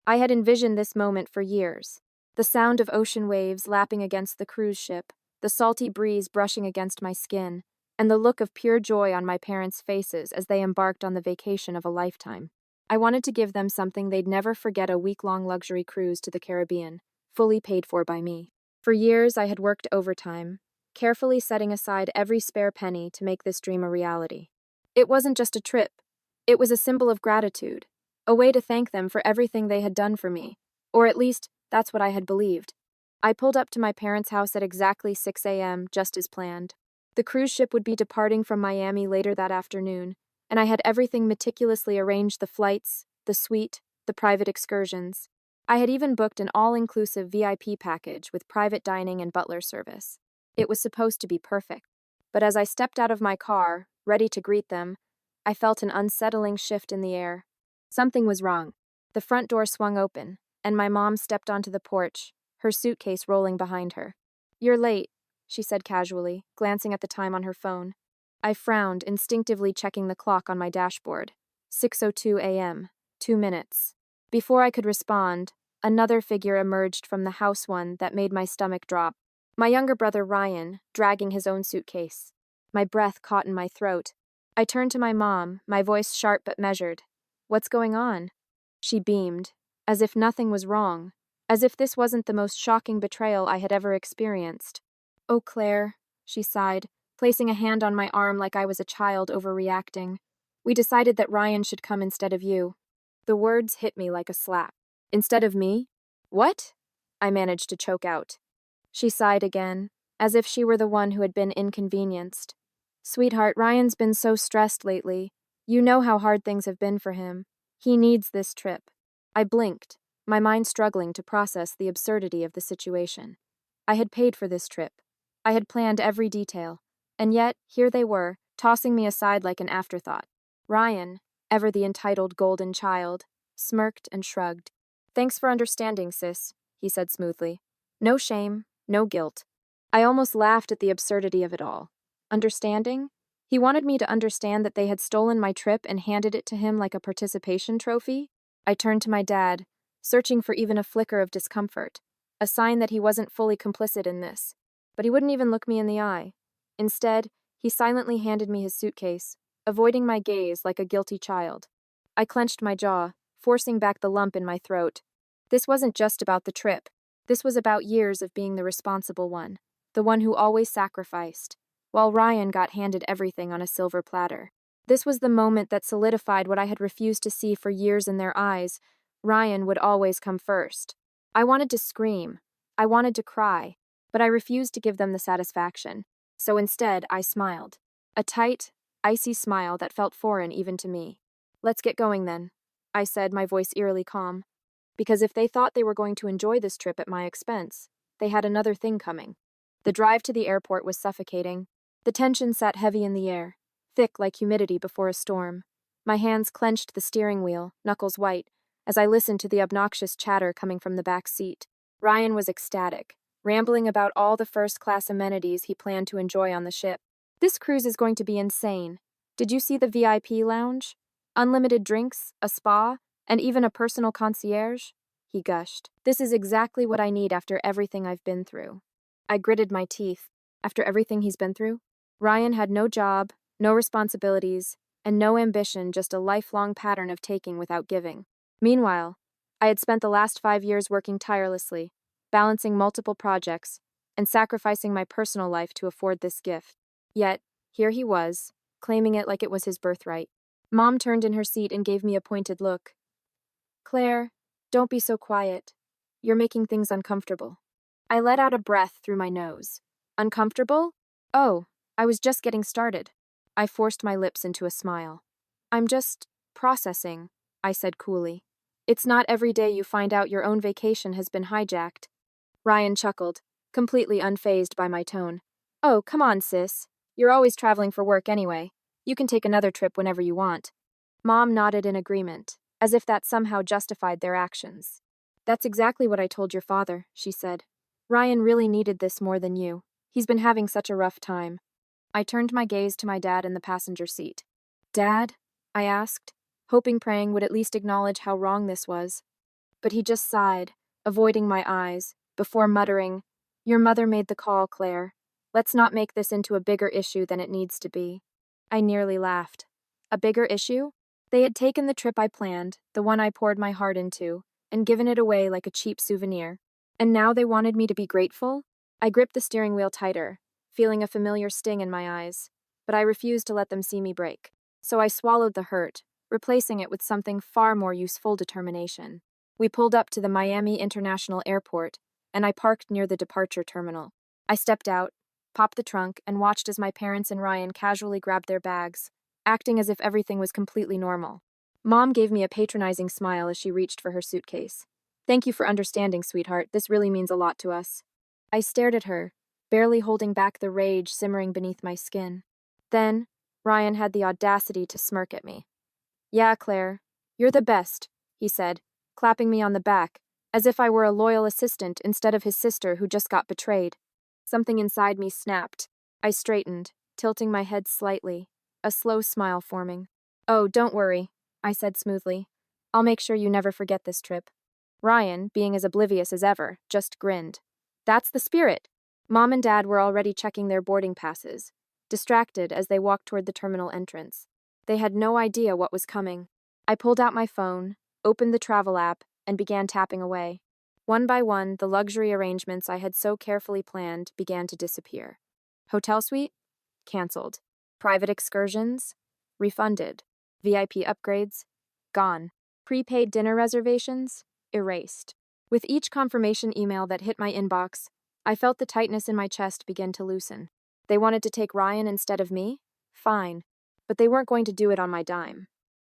I had envisioned this moment for years. The sound of ocean waves lapping against the cruise ship, the salty breeze brushing against my skin, and the look of pure joy on my parents' faces as they embarked on the vacation of a lifetime. I wanted to give them something they'd never forget, a week-long luxury cruise to the Caribbean, fully paid for by me. For years, I had worked overtime, carefully setting aside every spare penny to make this dream a reality. It wasn't just a trip. It was a symbol of gratitude, a way to thank them for everything they had done for me, or at least, that's what I had believed. I pulled up to my parents' house at exactly 6 a.m., just as planned. The cruise ship would be departing from Miami later that afternoon, and I had everything meticulously arranged: the flights, the suite, the private excursions. I had even booked an all-inclusive VIP package with private dining and butler service. It was supposed to be perfect. But as I stepped out of my car, ready to greet them, I felt an unsettling shift in the air. Something was wrong. The front door swung open, and my mom stepped onto the porch, her suitcase rolling behind her. "You're late," she said casually, glancing at the time on her phone. I frowned, instinctively checking the clock on my dashboard. 6:02 a.m., 2 minutes. Before I could respond, another figure emerged from the house, one that made my stomach drop. My younger brother Ryan, dragging his own suitcase. My breath caught in my throat. I turned to my mom, my voice sharp but measured. "What's going on?" She beamed, as if nothing was wrong, as if this wasn't the most shocking betrayal I had ever experienced. "Oh, Claire," she sighed, placing a hand on my arm like I was a child overreacting. "We decided that Ryan should come instead of you." The words hit me like a slap. "Instead of me? What?" I managed to choke out. She sighed again, as if she were the one who had been inconvenienced. "Sweetheart, Ryan's been so stressed lately. You know how hard things have been for him. He needs this trip." I blinked, my mind struggling to process the absurdity of the situation. I had paid for this trip. I had planned every detail, and yet, here they were, tossing me aside like an afterthought. Ryan, ever the entitled golden child, smirked and shrugged. "Thanks for understanding, sis," he said smoothly. "No shame, no guilt." I almost laughed at the absurdity of it all. Understanding? He wanted me to understand that they had stolen my trip and handed it to him like a participation trophy? I turned to my dad, searching for even a flicker of discomfort, a sign that he wasn't fully complicit in this. But he wouldn't even look me in the eye. Instead, he silently handed me his suitcase, avoiding my gaze like a guilty child. I clenched my jaw, forcing back the lump in my throat. This wasn't just about the trip. This was about years of being the responsible one, the one who always sacrificed, while Ryan got handed everything on a silver platter. This was the moment that solidified what I had refused to see for years in their eyes. Ryan would always come first. I wanted to scream. I wanted to cry, but I refused to give them the satisfaction. So instead, I smiled. A tight, icy smile that felt foreign even to me. "Let's get going then," I said, my voice eerily calm. Because if they thought they were going to enjoy this trip at my expense, they had another thing coming. The drive to the airport was suffocating. The tension sat heavy in the air, thick like humidity before a storm. My hands clenched the steering wheel, knuckles white, as I listened to the obnoxious chatter coming from the back seat. Ryan was ecstatic, rambling about all the first-class amenities he planned to enjoy on the ship. "This cruise is going to be insane. Did you see the VIP lounge? Unlimited drinks, a spa, and even a personal concierge?" he gushed. "This is exactly what I need after everything I've been through." I gritted my teeth. After everything he's been through? Ryan had no job, no responsibilities, and no ambition, just a lifelong pattern of taking without giving. Meanwhile, I had spent the last 5 years working tirelessly, balancing multiple projects, and sacrificing my personal life to afford this gift. Yet, here he was, claiming it like it was his birthright. Mom turned in her seat and gave me a pointed look. "Claire, don't be so quiet. You're making things uncomfortable." I let out a breath through my nose. "Uncomfortable? Oh, I was just getting started." I forced my lips into a smile. "I'm just processing," I said coolly. "It's not every day you find out your own vacation has been hijacked." Ryan chuckled, completely unfazed by my tone. "Oh, come on, sis. You're always traveling for work anyway. You can take another trip whenever you want." Mom nodded in agreement, as if that somehow justified their actions. "That's exactly what I told your father," she said. "Ryan really needed this more than you. He's been having such a rough time." I turned my gaze to my dad in the passenger seat. "Dad?" I asked, hoping Praying would at least acknowledge how wrong this was. but he just sighed, avoiding my eyes, before muttering, "Your mother made the call, Claire. Let's not make this into a bigger issue than it needs to be." I nearly laughed. A bigger issue? They had taken the trip I planned, the one I poured my heart into, and given it away like a cheap souvenir. And now they wanted me to be grateful? I gripped the steering wheel tighter, feeling a familiar sting in my eyes, but I refused to let them see me break. So I swallowed the hurt, replacing it with something far more useful: determination. We pulled up to the Miami International Airport, and I parked near the departure terminal. I stepped out, popped the trunk, and watched as my parents and Ryan casually grabbed their bags, acting as if everything was completely normal. Mom gave me a patronizing smile as she reached for her suitcase. "Thank you for understanding, sweetheart. This really means a lot to us." I stared at her, barely holding back the rage simmering beneath my skin. Then, Ryan had the audacity to smirk at me. "Yeah, Claire, you're the best," he said, clapping me on the back, as if I were a loyal assistant instead of his sister who just got betrayed. Something inside me snapped. I straightened, tilting my head slightly, a slow smile forming. "Oh, don't worry," I said smoothly. "I'll make sure you never forget this trip." Ryan, being as oblivious as ever, just grinned. "That's the spirit." Mom and Dad were already checking their boarding passes, distracted as they walked toward the terminal entrance. They had no idea what was coming. I pulled out my phone, opened the travel app, and began tapping away. One by one, the luxury arrangements I had so carefully planned began to disappear. Hotel suite? Cancelled. Private excursions? Refunded. VIP upgrades? Gone. Prepaid dinner reservations? Erased. With each confirmation email that hit my inbox, I felt the tightness in my chest begin to loosen. They wanted to take Ryan instead of me? Fine. But they weren't going to do it on my dime.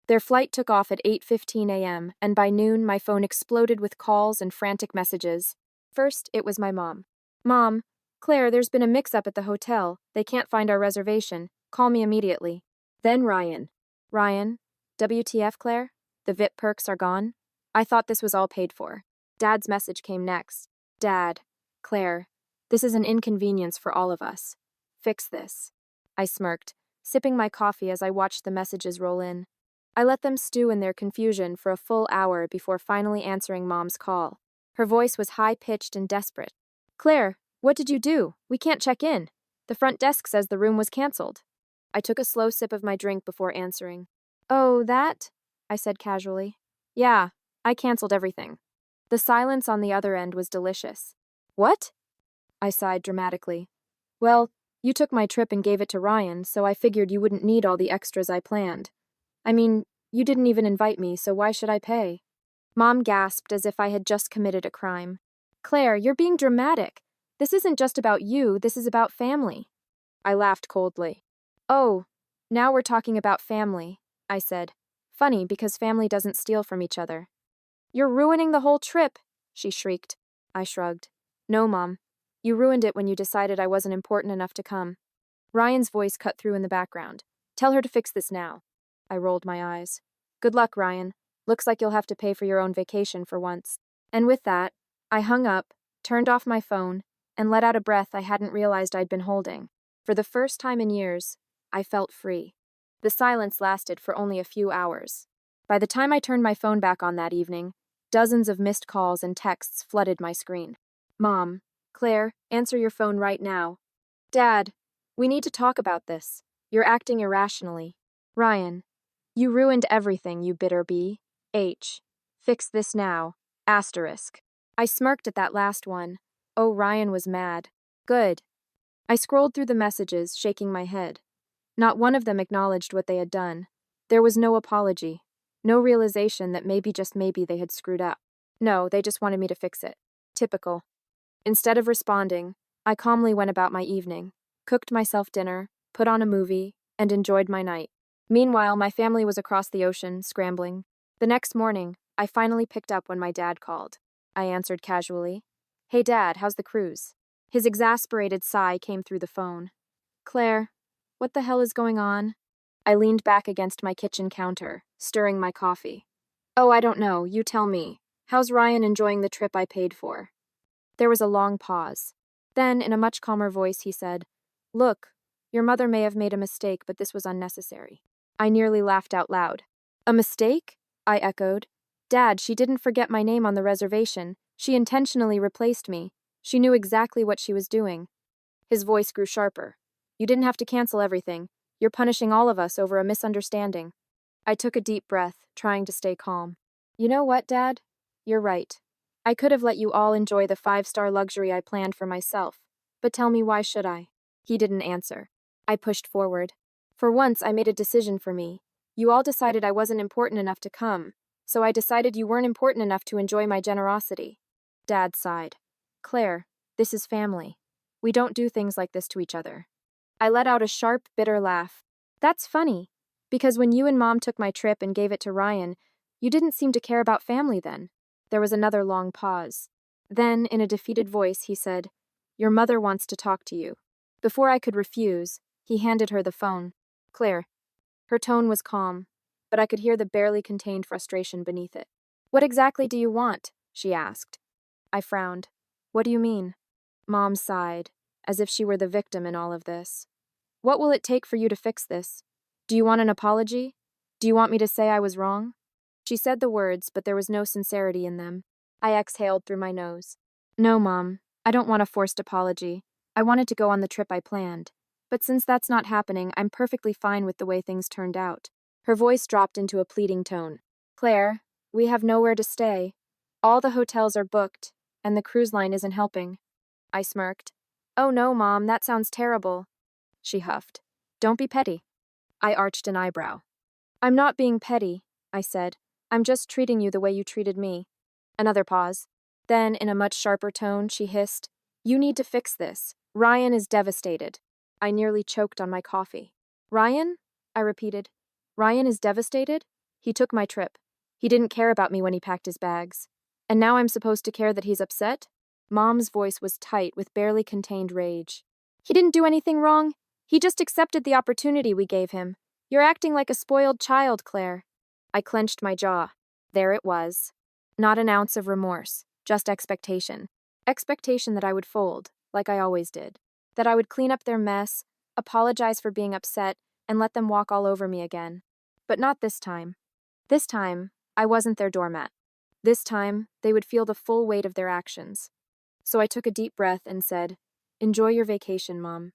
Their flight took off at 8:15 a.m., and by noon my phone exploded with calls and frantic messages. First, it was my mom. "Mom, Claire, there's been a mix-up at the hotel. They can't find our reservation. Call me immediately." Then Ryan. "Ryan, WTF, Claire? The VIP perks are gone? I thought this was all paid for." Dad's message came next. "Dad, Claire, this is an inconvenience for all of us. Fix this." I smirked, sipping my coffee as I watched the messages roll in. I let them stew in their confusion for a full hour before finally answering Mom's call. Her voice was high-pitched and desperate. "Claire, what did you do? We can't check in. The front desk says the room was canceled." I took a slow sip of my drink before answering. "Oh, that?" I said casually. "Yeah, I canceled everything." The silence on the other end was delicious. "What?" I sighed dramatically. "Well, you took my trip and gave it to Ryan, so I figured you wouldn't need all the extras I planned. I mean, you didn't even invite me, so why should I pay?" Mom gasped as if I had just committed a crime. "Claire, you're being dramatic. This isn't just about you, this is about family." I laughed coldly. "Oh, now we're talking about family," I said. "Funny, because family doesn't steal from each other." "You're ruining the whole trip," she shrieked. I shrugged. "No, Mom. You ruined it when you decided I wasn't important enough to come." Ryan's voice cut through in the background. "Tell her to fix this now." I rolled my eyes. "Good luck, Ryan. Looks like you'll have to pay for your own vacation for once." And with that, I hung up, turned off my phone, and let out a breath I hadn't realized I'd been holding. For the first time in years, I felt free. The silence lasted for only a few hours. By the time I turned my phone back on that evening, dozens of missed calls and texts flooded my screen. "Mom, Claire, answer your phone right now." "Dad, we need to talk about this. You're acting irrationally." "Ryan, you ruined everything, you bitter bee. Fix this now. Asterisk." I smirked at that last one. Oh, Ryan was mad. Good. I scrolled through the messages, shaking my head. Not one of them acknowledged what they had done. There was no apology. No realization that maybe, just maybe, they had screwed up. No, they just wanted me to fix it. Typical. Instead of responding, I calmly went about my evening, cooked myself dinner, put on a movie, and enjoyed my night. Meanwhile, my family was across the ocean, scrambling. The next morning, I finally picked up when my dad called. I answered casually. "Hey, Dad, how's the cruise?" His exasperated sigh came through the phone. "Claire, what the hell is going on?" I leaned back against my kitchen counter, stirring my coffee. "Oh, I don't know. You tell me. How's Ryan enjoying the trip I paid for?" There was a long pause. Then, in a much calmer voice, he said, "Look, your mother may have made a mistake, but this was unnecessary." I nearly laughed out loud. "A mistake?" I echoed. Dad, she didn't forget my name on the reservation. She intentionally replaced me. She knew exactly what she was doing. His voice grew sharper. You didn't have to cancel everything. You're punishing all of us over a misunderstanding. I took a deep breath, trying to stay calm. You know what, Dad? You're right. I could have let you all enjoy the 5-star luxury I planned for myself. But tell me, why should I? He didn't answer. I pushed forward. For once, I made a decision for me. You all decided I wasn't important enough to come, so I decided you weren't important enough to enjoy my generosity. Dad sighed. Claire, this is family. We don't do things like this to each other. I let out a sharp, bitter laugh. That's funny, because when you and Mom took my trip and gave it to Ryan, you didn't seem to care about family then. There was another long pause. Then, in a defeated voice, he said, Your mother wants to talk to you. Before I could refuse, he handed her the phone. Claire. Her tone was calm, but I could hear the barely contained frustration beneath it. What exactly do you want? She asked. I frowned. What do you mean? Mom sighed, as if she were the victim in all of this. What will it take for you to fix this? Do you want an apology? Do you want me to say I was wrong? She said the words, but there was no sincerity in them. I exhaled through my nose. No, Mom, I don't want a forced apology. I wanted to go on the trip I planned. But since that's not happening, I'm perfectly fine with the way things turned out. Her voice dropped into a pleading tone. Claire, we have nowhere to stay. All the hotels are booked, and the cruise line isn't helping. I smirked. Oh no, Mom, that sounds terrible. She huffed. Don't be petty. I arched an eyebrow. I'm not being petty, I said. I'm just treating you the way you treated me. Another pause. Then, in a much sharper tone, she hissed, You need to fix this. Ryan is devastated. I nearly choked on my coffee. Ryan? I repeated. Ryan is devastated? He took my trip. He didn't care about me when he packed his bags. And now I'm supposed to care that he's upset? Mom's voice was tight with barely contained rage. He didn't do anything wrong. He just accepted the opportunity we gave him. You're acting like a spoiled child, Claire. I clenched my jaw. There it was. Not an ounce of remorse, just expectation. Expectation that I would fold, like I always did. That I would clean up their mess, apologize for being upset, and let them walk all over me again. But not this time. This time, I wasn't their doormat. This time, they would feel the full weight of their actions. So I took a deep breath and said, Enjoy your vacation, Mom.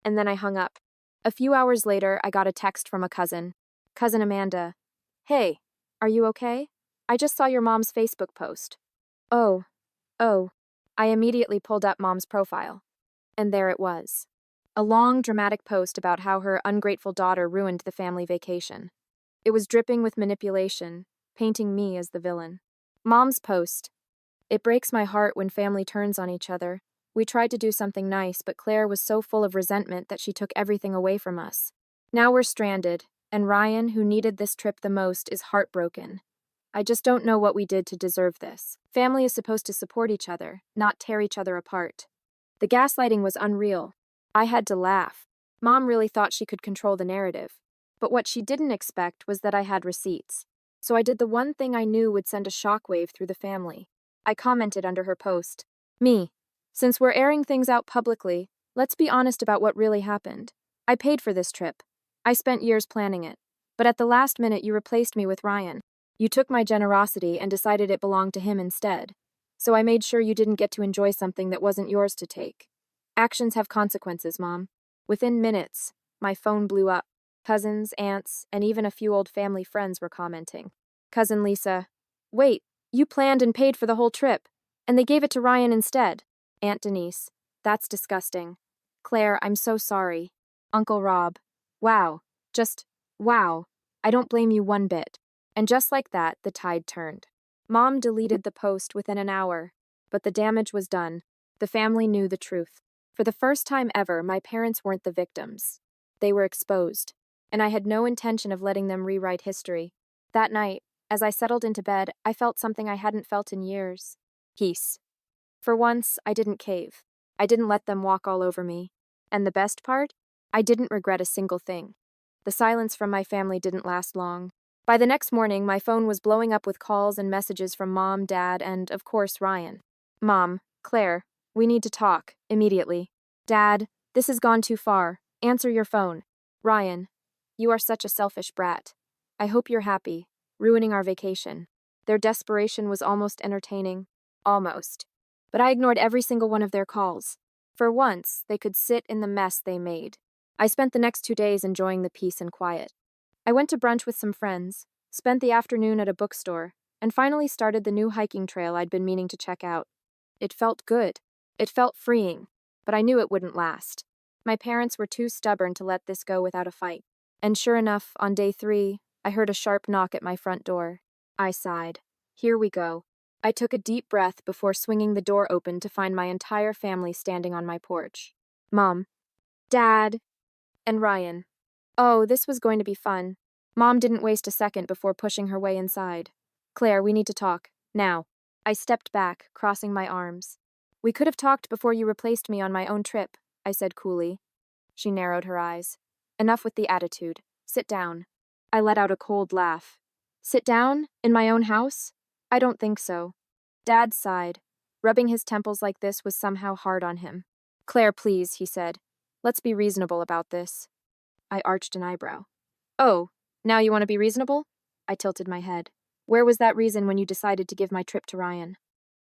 And then I hung up. A few hours later, I got a text from a cousin. Cousin Amanda. Hey, are you okay? I just saw your mom's Facebook post. Oh. I immediately pulled up Mom's profile. And there it was. A long, dramatic post about how her ungrateful daughter ruined the family vacation. It was dripping with manipulation, painting me as the villain. Mom's post. It breaks my heart when family turns on each other. We tried to do something nice, but Claire was so full of resentment that she took everything away from us. Now we're stranded, and Ryan, who needed this trip the most, is heartbroken. I just don't know what we did to deserve this. Family is supposed to support each other, not tear each other apart. The gaslighting was unreal. I had to laugh. Mom really thought she could control the narrative. But what she didn't expect was that I had receipts. So I did the one thing I knew would send a shockwave through the family. I commented under her post. Me. Since we're airing things out publicly, let's be honest about what really happened. I paid for this trip. I spent years planning it. But at the last minute, you replaced me with Ryan. You took my generosity and decided it belonged to him instead. So I made sure you didn't get to enjoy something that wasn't yours to take. Actions have consequences, Mom. Within minutes, my phone blew up. Cousins, aunts, and even a few old family friends were commenting. Cousin Lisa. Wait, you planned and paid for the whole trip, and they gave it to Ryan instead. Aunt Denise. That's disgusting. Claire, I'm so sorry. Uncle Rob. Wow. Just, wow. I don't blame you one bit. And just like that, the tide turned. Mom deleted the post within an hour, but the damage was done. The family knew the truth. For the first time ever, my parents weren't the victims. They were exposed, and I had no intention of letting them rewrite history. That night, as I settled into bed, I felt something I hadn't felt in years. Peace. For once, I didn't cave. I didn't let them walk all over me. And the best part? I didn't regret a single thing. The silence from my family didn't last long. By the next morning, my phone was blowing up with calls and messages from Mom, Dad, and, of course, Ryan. Mom, Claire, we need to talk, immediately. Dad, this has gone too far. Answer your phone. Ryan, you are such a selfish brat. I hope you're happy, ruining our vacation. Their desperation was almost entertaining. Almost. But I ignored every single one of their calls. For once, they could sit in the mess they made. I spent the next 2 days enjoying the peace and quiet. I went to brunch with some friends, spent the afternoon at a bookstore, and finally started the new hiking trail I'd been meaning to check out. It felt good. It felt freeing, but I knew it wouldn't last. My parents were too stubborn to let this go without a fight. And sure enough, on day 3, I heard a sharp knock at my front door. I sighed. Here we go. I took a deep breath before swinging the door open to find my entire family standing on my porch. Mom, Dad, and Ryan. Oh, this was going to be fun. Mom didn't waste a second before pushing her way inside. Claire, we need to talk. Now. I stepped back, crossing my arms. We could have talked before you replaced me on my own trip, I said coolly. She narrowed her eyes. Enough with the attitude. Sit down. I let out a cold laugh. Sit down? In my own house? I don't think so. Dad sighed. Rubbing his temples like this was somehow hard on him. Claire, please, he said. Let's be reasonable about this. I arched an eyebrow. Oh, now you want to be reasonable? I tilted my head. Where was that reason when you decided to give my trip to Ryan?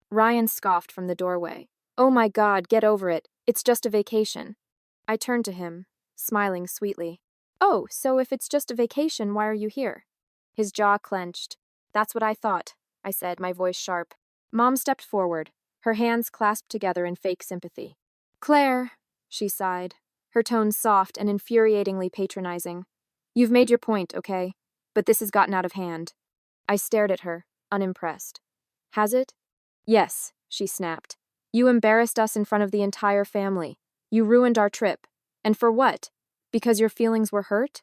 Ryan scoffed from the doorway. Oh my God, get over it. It's just a vacation. I turned to him, smiling sweetly. Oh, so if it's just a vacation, why are you here? His jaw clenched. That's what I thought, I said, my voice sharp. Mom stepped forward, her hands clasped together in fake sympathy. Claire, she sighed, her tone soft and infuriatingly patronizing. You've made your point, okay? But this has gotten out of hand. I stared at her, unimpressed. Has it? Yes, she snapped. You embarrassed us in front of the entire family. You ruined our trip. And for what? Because your feelings were hurt?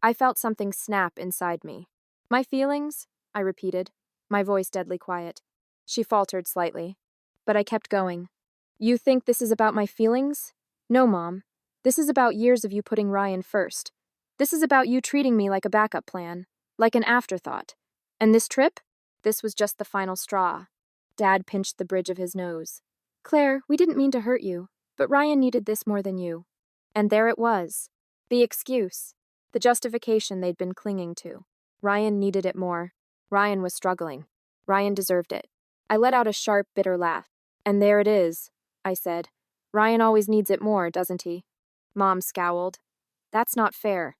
I felt something snap inside me. My feelings? I repeated, my voice deadly quiet. She faltered slightly. But I kept going. You think this is about my feelings? No, Mom. This is about years of you putting Ryan first. This is about you treating me like a backup plan, like an afterthought. And this trip? This was just the final straw. Dad pinched the bridge of his nose. Claire, we didn't mean to hurt you, but Ryan needed this more than you. And there it was. The excuse. The justification they'd been clinging to. Ryan needed it more. Ryan was struggling. Ryan deserved it. I let out a sharp, bitter laugh. And there it is, I said. Ryan always needs it more, doesn't he? Mom scowled. That's not fair.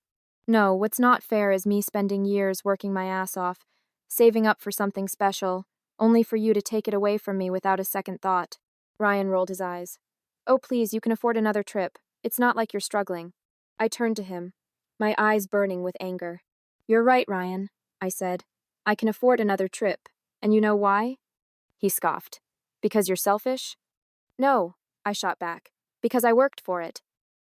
No, what's not fair is me spending years working my ass off, saving up for something special, only for you to take it away from me without a second thought. Ryan rolled his eyes. Oh, please, you can afford another trip. It's not like you're struggling. I turned to him, my eyes burning with anger. You're right, Ryan, I said. I can afford another trip. And you know why? He scoffed. Because you're selfish? No, I shot back. Because I worked for it.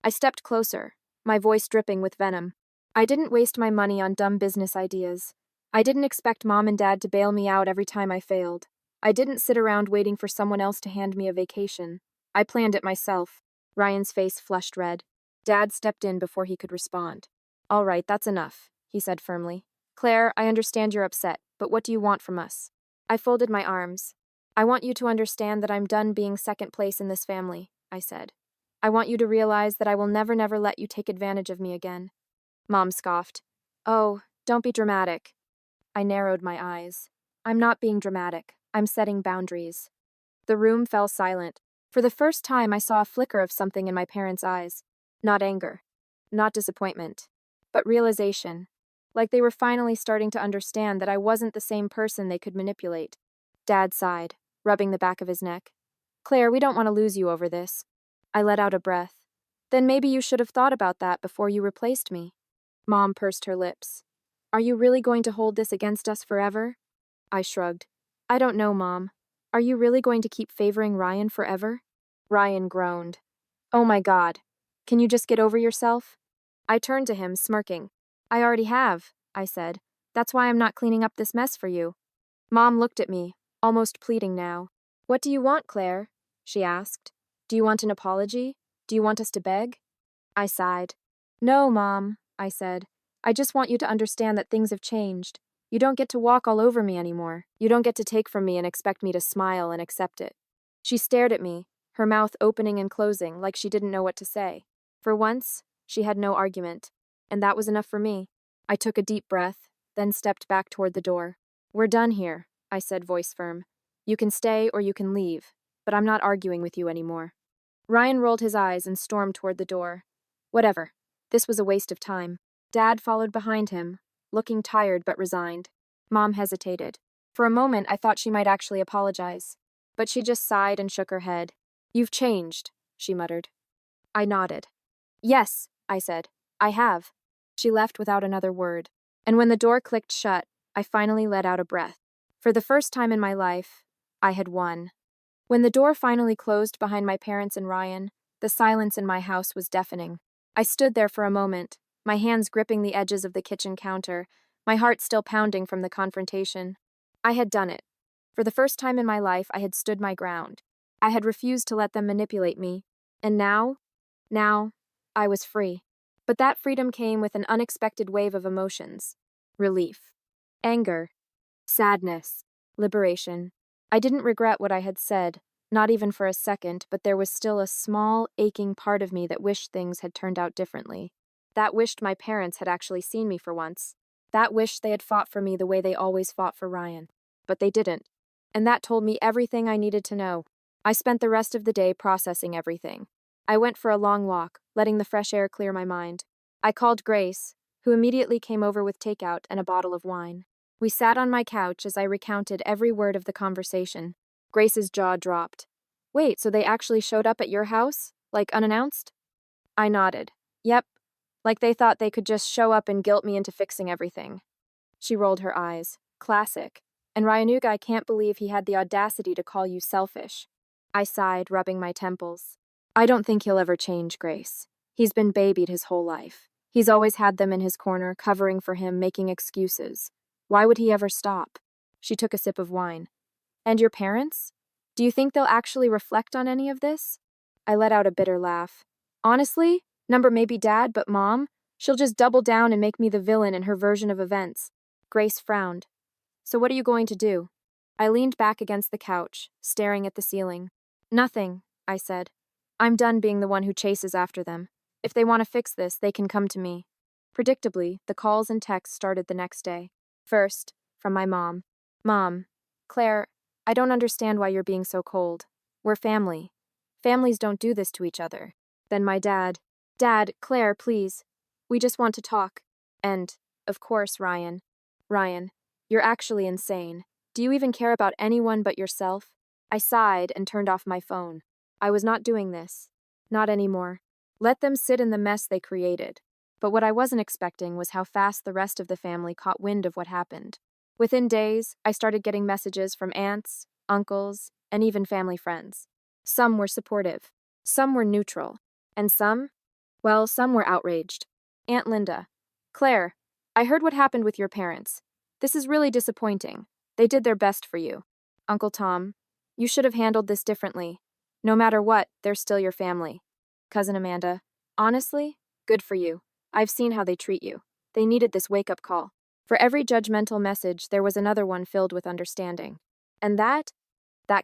I stepped closer, my voice dripping with venom. I didn't waste my money on dumb business ideas. I didn't expect Mom and Dad to bail me out every time I failed. I didn't sit around waiting for someone else to hand me a vacation. I planned it myself. Ryan's face flushed red. Dad stepped in before he could respond. All right, that's enough, he said firmly. Claire, I understand you're upset, but what do you want from us? I folded my arms. I want you to understand that I'm done being second place in this family, I said. I want you to realize that I will never let you take advantage of me again. Mom scoffed. Oh, don't be dramatic. I narrowed my eyes. I'm not being dramatic. I'm setting boundaries. The room fell silent. For the first time, I saw a flicker of something in my parents' eyes. Not anger. Not disappointment. But realization. Like they were finally starting to understand that I wasn't the same person they could manipulate. Dad sighed, rubbing the back of his neck. Claire, we don't want to lose you over this. I let out a breath. Then maybe you should have thought about that before you replaced me. Mom pursed her lips. Are you really going to hold this against us forever? I shrugged. I don't know, Mom. Are you really going to keep favoring Ryan forever? Ryan groaned. Oh my God. Can you just get over yourself? I turned to him, smirking. I already have, I said. That's why I'm not cleaning up this mess for you. Mom looked at me, almost pleading now. What do you want, Claire? She asked. Do you want an apology? Do you want us to beg? I sighed. No, Mom, I said. I just want you to understand that things have changed. You don't get to walk all over me anymore. You don't get to take from me and expect me to smile and accept it. She stared at me, her mouth opening and closing like she didn't know what to say. For once, she had no argument, and that was enough for me. I took a deep breath, then stepped back toward the door. We're done here, I said, voice firm. You can stay or you can leave, but I'm not arguing with you anymore. Ryan rolled his eyes and stormed toward the door. Whatever. This was a waste of time. Dad followed behind him, looking tired but resigned. Mom hesitated. For a moment, I thought she might actually apologize. But she just sighed and shook her head. You've changed, she muttered. I nodded. Yes, I said. I have. She left without another word. And when the door clicked shut, I finally let out a breath. For the first time in my life, I had won. When the door finally closed behind my parents and Ryan, the silence in my house was deafening. I stood there for a moment, my hands gripping the edges of the kitchen counter, my heart still pounding from the confrontation. I had done it. For the first time in my life, I had stood my ground. I had refused to let them manipulate me. And now, I was free. But that freedom came with an unexpected wave of emotions. Relief. Anger. Sadness. Liberation. I didn't regret what I had said, not even for a second, but there was still a small, aching part of me that wished things had turned out differently. That wished my parents had actually seen me for once. That wished they had fought for me the way they always fought for Ryan. But they didn't. And that told me everything I needed to know. I spent the rest of the day processing everything. I went for a long walk, letting the fresh air clear my mind. I called Grace, who immediately came over with takeout and a bottle of wine. We sat on my couch as I recounted every word of the conversation. Grace's jaw dropped. Wait, so they actually showed up at your house? Like unannounced? I nodded. Yep. Like they thought they could just show up and guilt me into fixing everything. She rolled her eyes. Classic. And Ryanuga, I can't believe he had the audacity to call you selfish. I sighed, rubbing my temples. I don't think he'll ever change, Grace. He's been babied his whole life. He's always had them in his corner, covering for him, making excuses. Why would he ever stop? She took a sip of wine. And your parents? Do you think they'll actually reflect on any of this? I let out a bitter laugh. Honestly, number maybe Dad, but Mom? She'll just double down and make me the villain in her version of events. Grace frowned. So what are you going to do? I leaned back against the couch, staring at the ceiling. Nothing, I said. I'm done being the one who chases after them. If they want to fix this, they can come to me. Predictably, the calls and texts started the next day. First, from my mom. Mom, Claire, I don't understand why you're being so cold. We're family. Families don't do this to each other. Then my dad. Dad, Claire, please. We just want to talk. And, of course, Ryan. Ryan, you're actually insane. Do you even care about anyone but yourself? I sighed and turned off my phone. I was not doing this. Not anymore. Let them sit in the mess they created. But what I wasn't expecting was how fast the rest of the family caught wind of what happened. Within days, I started getting messages from aunts, uncles, and even family friends. Some were supportive. Some were neutral. And some were outraged. Aunt Linda. Claire, I heard what happened with your parents. This is really disappointing. They did their best for you. Uncle Tom, you should have handled this differently. No matter what, they're still your family. Cousin Amanda, honestly, good for you. I've seen how they treat you. They needed this wake-up call. For every judgmental message, there was another one filled with understanding. And that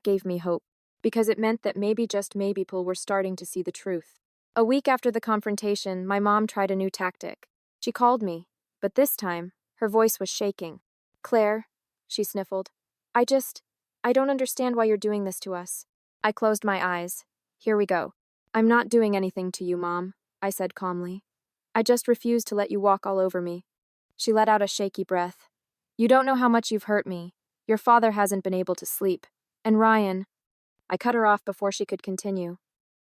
gave me hope, because it meant that maybe just maybe people were starting to see the truth. A week after the confrontation, my mom tried a new tactic. She called me, but this time, her voice was shaking. Claire, she sniffled, I don't understand why you're doing this to us. I closed my eyes. Here we go. I'm not doing anything to you, Mom, I said calmly. I just refuse to let you walk all over me. She let out a shaky breath. You don't know how much you've hurt me. Your father hasn't been able to sleep. And Ryan. I cut her off before she could continue.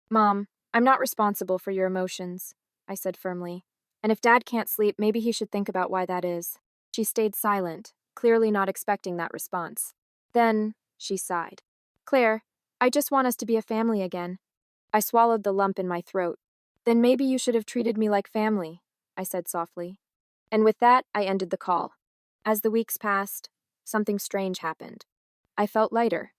Mom, I'm not responsible for your emotions, I said firmly. And if Dad can't sleep, maybe he should think about why that is. She stayed silent, clearly not expecting that response. Then, she sighed. Claire, I just want us to be a family again. I swallowed the lump in my throat. Then maybe you should have treated me like family, I said softly. And with that, I ended the call. As the weeks passed, something strange happened. I felt lighter.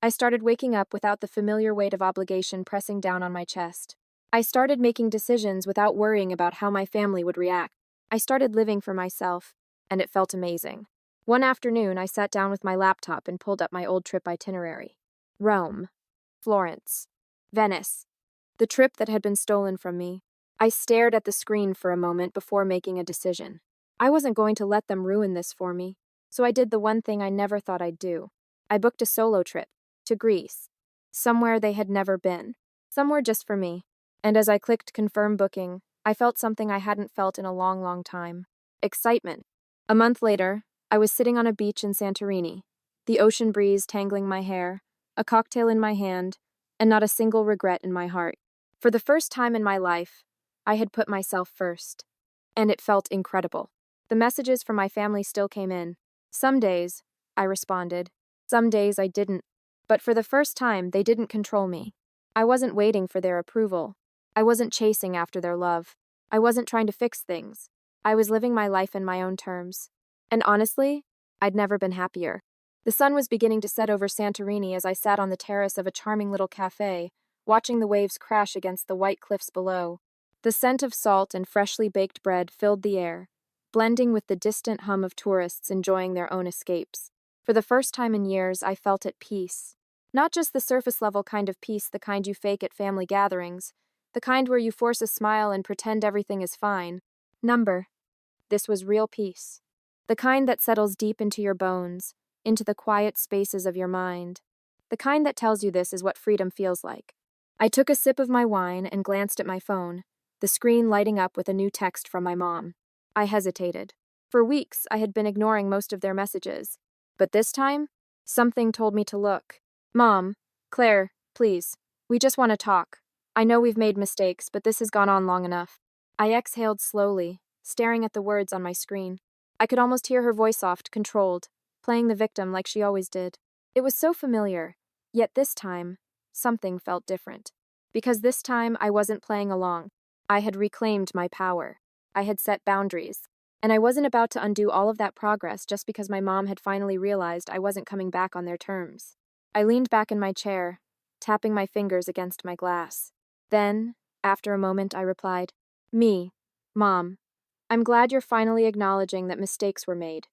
I started waking up without the familiar weight of obligation pressing down on my chest. I started making decisions without worrying about how my family would react. I started living for myself, and it felt amazing. One afternoon, I sat down with my laptop and pulled up my old trip itinerary. Rome, Florence, Venice. The trip that had been stolen from me. I stared at the screen for a moment before making a decision. I wasn't going to let them ruin this for me, so I did the one thing I never thought I'd do. I booked a solo trip to Greece, somewhere they had never been, somewhere just for me. And as I clicked confirm booking, I felt something I hadn't felt in a long, long time. Excitement. A month later, I was sitting on a beach in Santorini, the ocean breeze tangling my hair, a cocktail in my hand, and not a single regret in my heart. For the first time in my life, I had put myself first. And it felt incredible. The messages from my family still came in. Some days, I responded. Some days I didn't. But for the first time, they didn't control me. I wasn't waiting for their approval. I wasn't chasing after their love. I wasn't trying to fix things. I was living my life in my own terms. And honestly, I'd never been happier. The sun was beginning to set over Santorini as I sat on the terrace of a charming little cafe, watching the waves crash against the white cliffs below. The scent of salt and freshly baked bread filled the air, blending with the distant hum of tourists enjoying their own escapes. For the first time in years, I felt at peace. Not just the surface-level kind of peace, the kind you fake at family gatherings, the kind where you force a smile and pretend everything is fine. This was real peace. The kind that settles deep into your bones, into the quiet spaces of your mind. The kind that tells you this is what freedom feels like. I took a sip of my wine and glanced at my phone, the screen lighting up with a new text from my mom. I hesitated. For weeks, I had been ignoring most of their messages. But this time, something told me to look. Mom, Claire, please. We just want to talk. I know we've made mistakes, but this has gone on long enough. I exhaled slowly, staring at the words on my screen. I could almost hear her voice soft, controlled, playing the victim like she always did. It was so familiar, yet this time, something felt different. Because this time, I wasn't playing along. I had reclaimed my power. I had set boundaries. And I wasn't about to undo all of that progress just because my mom had finally realized I wasn't coming back on their terms. I leaned back in my chair, tapping my fingers against my glass. Then, after a moment, I replied, Mom, I'm glad you're finally acknowledging that mistakes were made.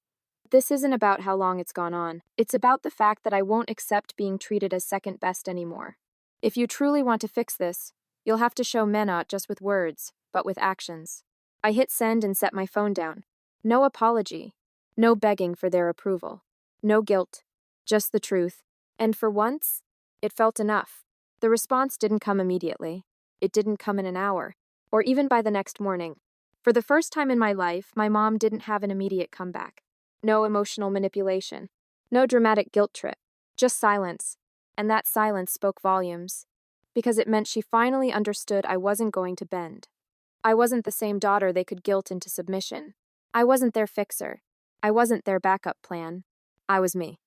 This isn't about how long it's gone on. It's about the fact that I won't accept being treated as second best anymore. If you truly want to fix this, you'll have to show men not just with words, but with actions. I hit send and set my phone down. No apology. No begging for their approval. No guilt. Just the truth. And for once, it felt enough. The response didn't come immediately. It didn't come in an hour, or even by the next morning. For the first time in my life, my mom didn't have an immediate comeback. No emotional manipulation. No dramatic guilt trip. Just silence. And that silence spoke volumes. Because it meant she finally understood I wasn't going to bend. I wasn't the same daughter they could guilt into submission. I wasn't their fixer. I wasn't their backup plan. I was me.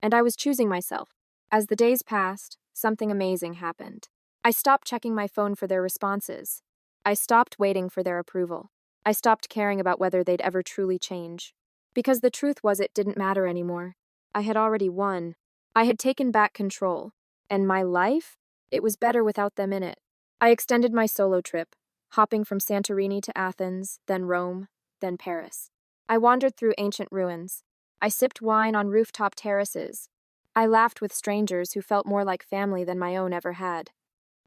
And I was choosing myself. As the days passed, something amazing happened. I stopped checking my phone for their responses. I stopped waiting for their approval. I stopped caring about whether they'd ever truly change. Because the truth was it didn't matter anymore. I had already won. I had taken back control. And my life? It was better without them in it. I extended my solo trip, hopping from Santorini to Athens, then Rome, then Paris. I wandered through ancient ruins. I sipped wine on rooftop terraces. I laughed with strangers who felt more like family than my own ever had.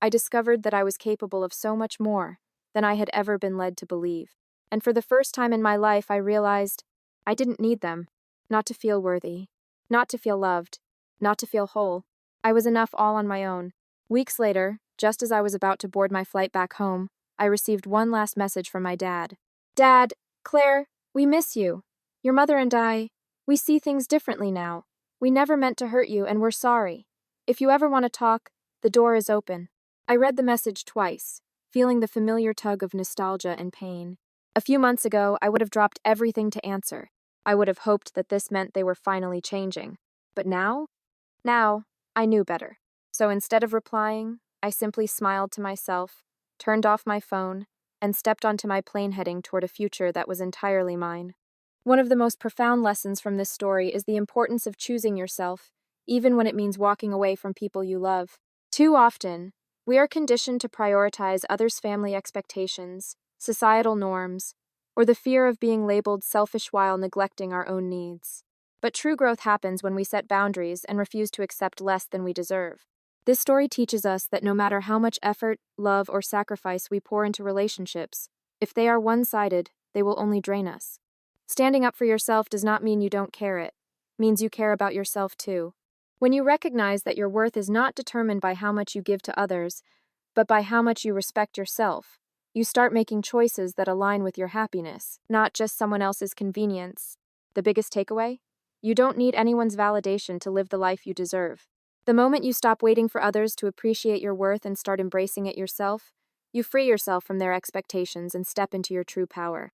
I discovered that I was capable of so much more than I had ever been led to believe. And for the first time in my life, I realized I didn't need them. Not to feel worthy. Not to feel loved. Not to feel whole. I was enough all on my own. Weeks later, just as I was about to board my flight back home, I received one last message from my dad. Dad, Claire, we miss you. Your mother and I, we see things differently now. We never meant to hurt you and we're sorry. If you ever want to talk, the door is open. I read the message twice, feeling the familiar tug of nostalgia and pain. A few months ago, I would have dropped everything to answer. I would have hoped that this meant they were finally changing. But now, I knew better. So instead of replying, I simply smiled to myself, turned off my phone, and stepped onto my plane heading toward a future that was entirely mine. One of the most profound lessons from this story is the importance of choosing yourself, even when it means walking away from people you love. Too often, we are conditioned to prioritize others' family expectations, societal norms, or the fear of being labeled selfish while neglecting our own needs. But true growth happens when we set boundaries and refuse to accept less than we deserve. This story teaches us that no matter how much effort, love, or sacrifice we pour into relationships, if they are one-sided, they will only drain us. Standing up for yourself does not mean you don't care, it means you care about yourself too. When you recognize that your worth is not determined by how much you give to others, but by how much you respect yourself, you start making choices that align with your happiness, not just someone else's convenience. The biggest takeaway? You don't need anyone's validation to live the life you deserve. The moment you stop waiting for others to appreciate your worth and start embracing it yourself, you free yourself from their expectations and step into your true power.